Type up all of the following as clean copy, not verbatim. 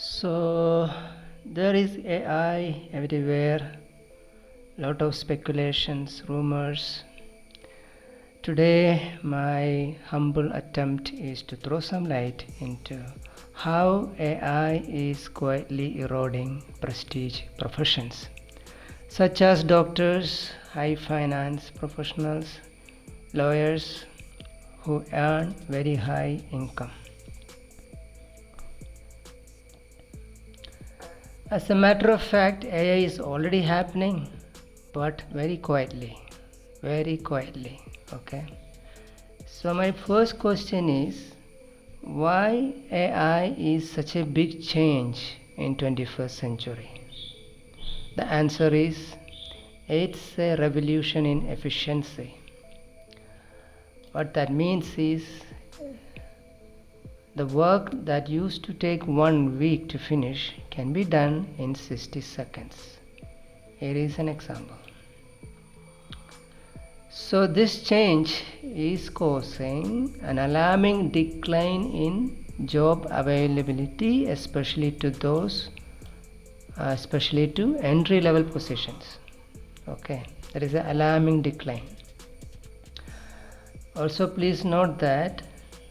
So there is AI everywhere, lot of speculations, rumors. Today, my humble attempt is to throw some light into how AI is quietly eroding prestige professions, such as doctors, high finance professionals, lawyers who earn very high income. As a matter of fact, AI is already happening, but very quietly. Very quietly. Okay. So, my first question is why AI is such a big change in 21st century? The answer is it's a revolution in efficiency. What that means is the work that used to take 1 week to finish can be done in 60 seconds. Here is an example. So this change is causing an alarming decline in job availability, especially to entry level positions. Okay, there is an alarming decline. Also, please note that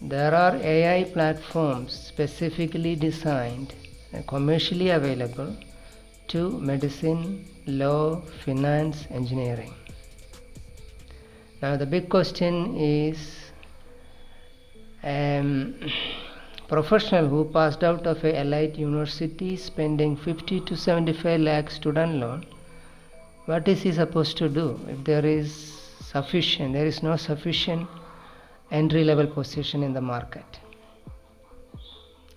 there are AI platforms specifically designed and commercially available to medicine, law, finance, engineering. Now the big question is professional who passed out of a elite university spending 50 to 75 lakh student loan, what is he supposed to do if there is no sufficient entry level position in the market?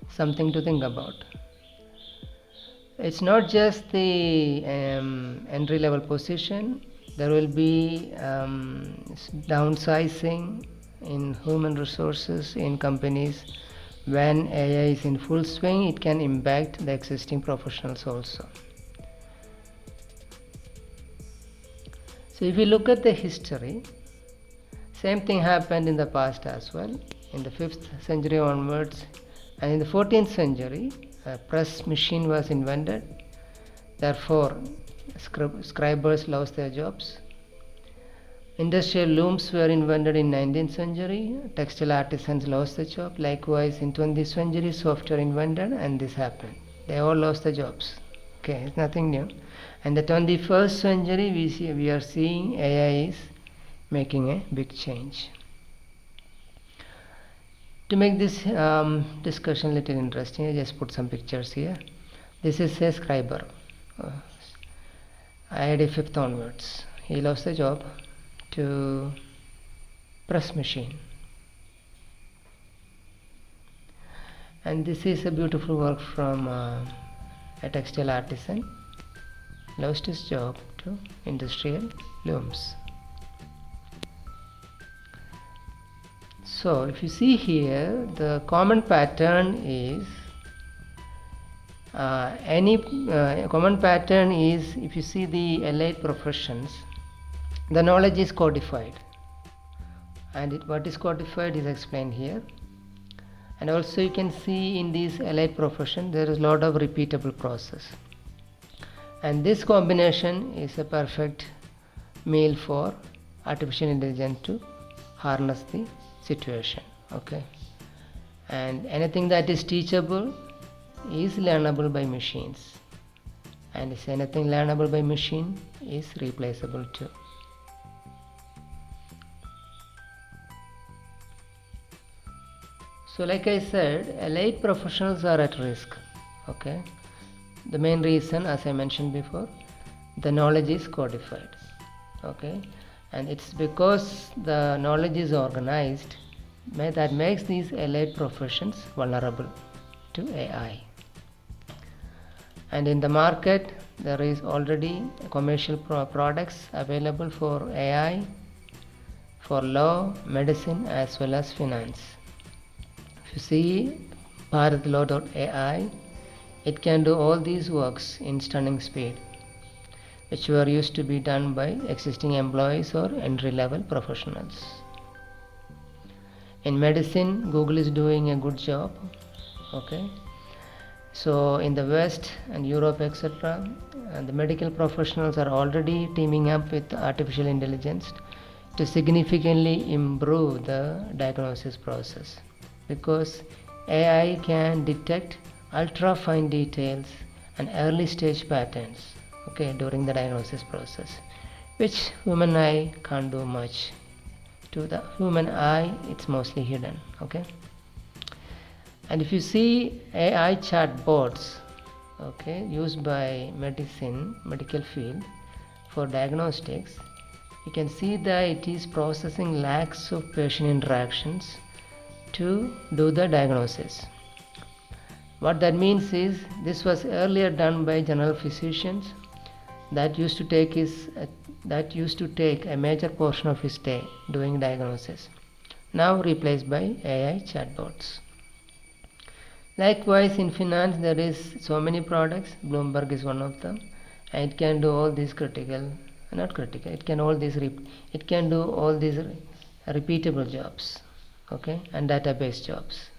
Something to think about. It's not just the entry level position, there will be downsizing in human resources in companies. When AI is in full swing, it can impact the existing professionals also. So if you look at the history, same thing happened in the past as well. In the 5th century onwards, and in the 14th century, a press machine was invented. Therefore, scribers lost their jobs. Industrial looms were invented in 19th century. Textile artisans lost their job. Likewise, in 20th century, software invented, and this happened. They all lost their jobs. Okay, it's nothing new. And the 21st century, we are seeing AI is making a big change. To make this discussion a little interesting, I just put some pictures here. This is a scriber. IIT 5th onwards. He lost the job to press machine. And this is a beautiful work from a textile artisan. Lost his job to industrial looms. So if you see here, the common pattern is if you see the allied professions, the knowledge is codified, and what is codified is explained here. And also you can see in these allied profession there is a lot of repeatable process, and this combination is a perfect meal for artificial intelligence to harness the situation. Okay, and anything that is teachable is learnable by machines, and if anything learnable by machine is replaceable too. So like I said, allied professionals are at risk. Okay, the main reason, as I mentioned before, the knowledge is codified. Okay, and it's because the knowledge is organized that makes these allied professions vulnerable to AI. And in the market there is already commercial products available for AI, for law, medicine, as well as finance. If you see BharatLaw.ai, it can do all these works in stunning speed, which were used to be done by existing employees or entry-level professionals. In medicine, Google is doing a good job. Okay, So in the West and Europe, etc., the medical professionals are already teaming up with artificial intelligence to significantly improve the diagnosis process, because AI can detect ultra fine details and early stage patterns, okay, during the diagnosis process, which human eye can't do much. To the human eye, it's mostly hidden, okay. And if you see AI chatbots, okay, used by medical field for diagnostics, you can see that it is processing lakhs of patient interactions to do the diagnosis. What that means is, this was earlier done by general physicians that used to take a major portion of his day doing diagnosis, now replaced by AI chatbots. Likewise, in finance, there is so many products. Bloomberg is one of them, and it can do all these it can do all these repeatable jobs, okay, and database jobs.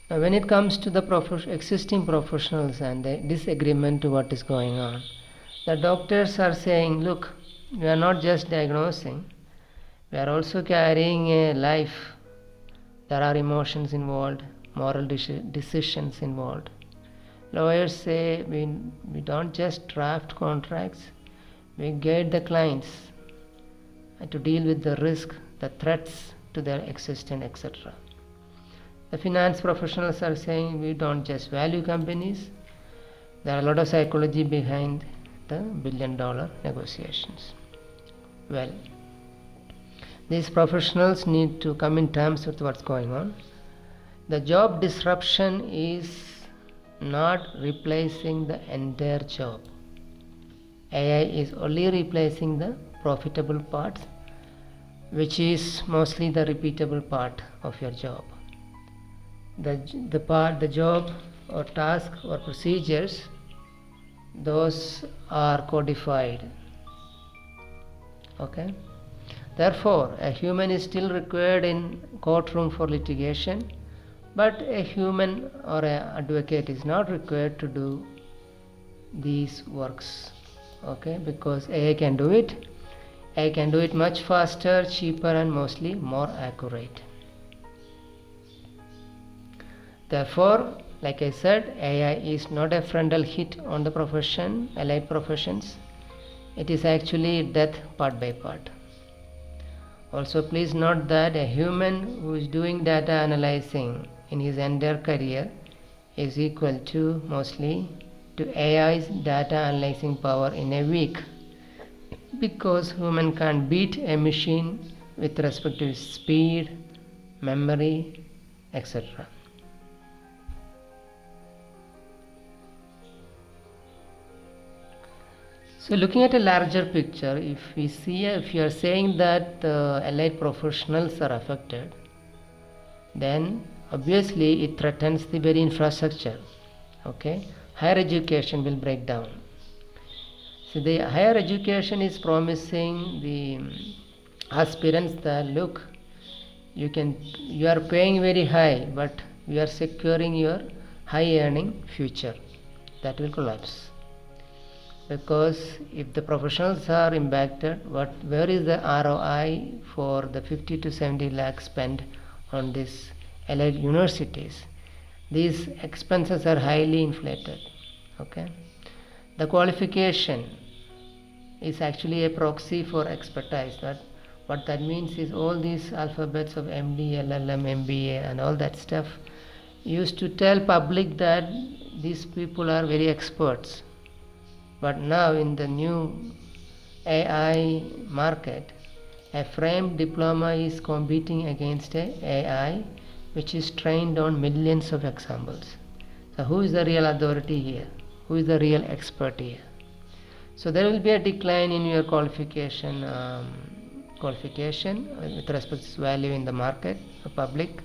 Now, when it comes to the existing professionals and the disagreement to what is going on, the doctors are saying, look, we are not just diagnosing, we are also carrying a life. There are emotions involved, moral decisions involved. Lawyers say we don't just draft contracts, we guide the clients to deal with the risk, the threats to their existence, etc. The finance professionals are saying we don't just value companies, there are a lot of psychology behind the billion-dollar negotiations. Well, these professionals need to come in terms with what's going on. The job disruption is not replacing the entire job. AI is only replacing the profitable parts, which is mostly the repeatable part of your job. The job or task or procedures, those are codified. Okay. Therefore, a human is still required in courtroom for litigation, but a human or an advocate is not required to do these works, okay, because AI can do it. AI can do it much faster, cheaper, and mostly more accurate. Therefore, like I said, AI is not a frontal hit on the allied professions. It is actually death part by part. Also, please note that a human who is doing data analyzing in his entire career is equal to mostly to AI's data analyzing power in a week, because human can't beat a machine with respect to speed, memory, etc. So looking at a larger picture, if you are saying that allied professionals are affected, then obviously it threatens the very infrastructure. Okay, higher education will break down. So the higher education is promising the aspirants that, look, you are paying very high, but you are securing your high earning future. That will collapse. Because if the professionals are impacted, where is the ROI for the 50 to 70 lakhs spent on these allied universities? These expenses are highly inflated. Okay, the qualification is actually a proxy for expertise. What that means is all these alphabets of MD, LLM, MBA, and all that stuff used to tell public that these people are very experts. But now in the new AI market, a framed diploma is competing against a AI which is trained on millions of examples. So who is the real authority here? Who is the real expert here? So there will be a decline in your qualification with respect to value in the market, the public.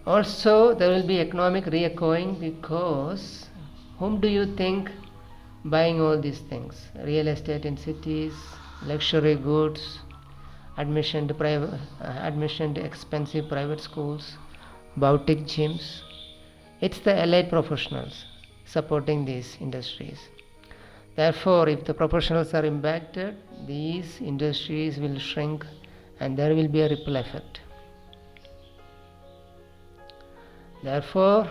Also, there will be economic re-echoing, because whom do you think buying all these things? Real estate in cities, luxury goods, admission to expensive private schools, boutique gyms. It's the allied professionals supporting these industries. Therefore, if the professionals are impacted, these industries will shrink and there will be a ripple effect. Therefore,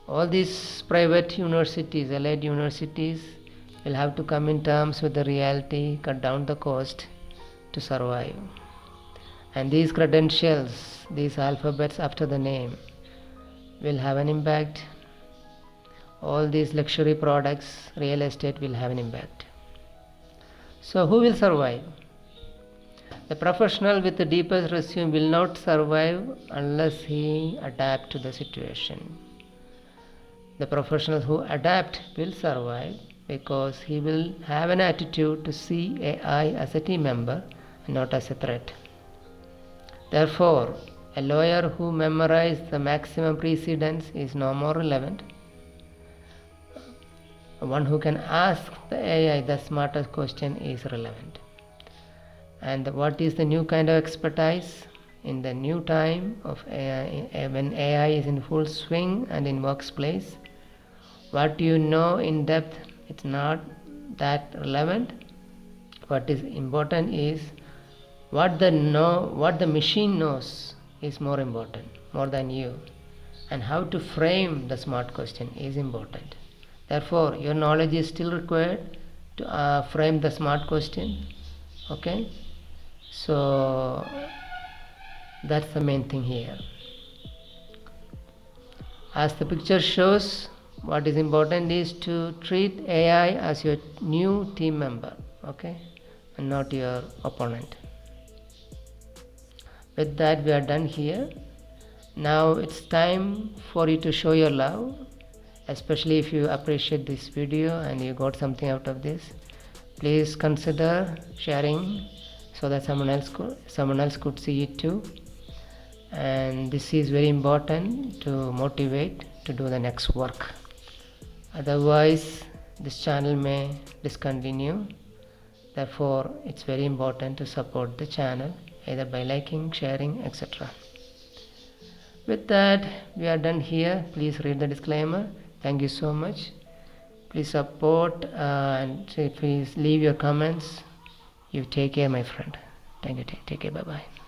all these private universities, allied universities, will have to come in terms with the reality, cut down the cost to survive. And these credentials, these alphabets after the name, will have an impact. All these luxury products, real estate will have an impact. So who will survive? The professional with the deepest resume will not survive unless he adapts to the situation. The professionals who adapt will survive because he will have an attitude to see AI as a team member and not as a threat. Therefore, a lawyer who memorizes the maximum precedents is no more relevant. One who can ask the AI the smartest question is relevant. And what is the new kind of expertise? In the new time of AI, when AI is in full swing and in workplace, what you know in depth, it's not that relevant. What is important is what the machine knows is more important, more than you. And how to frame the smart question is important. Therefore, your knowledge is still required to frame the smart question. Okay? So that's the main thing here. As the picture shows, what is important is to treat AI as your new team member, okay, and not your opponent. With that, we are done here. Now it's time for you to show your love, especially if you appreciate this video and you got something out of this. Please consider sharing so that someone else could see it too. And this is very important to motivate to do the next work. Otherwise, this channel may discontinue. Therefore, it's very important to support the channel either by liking, sharing, etc. With that, we are done here. Please read the disclaimer. Thank you so much. Please support and please leave your comments. You take care, my friend. Thank you. Take care. Bye-bye.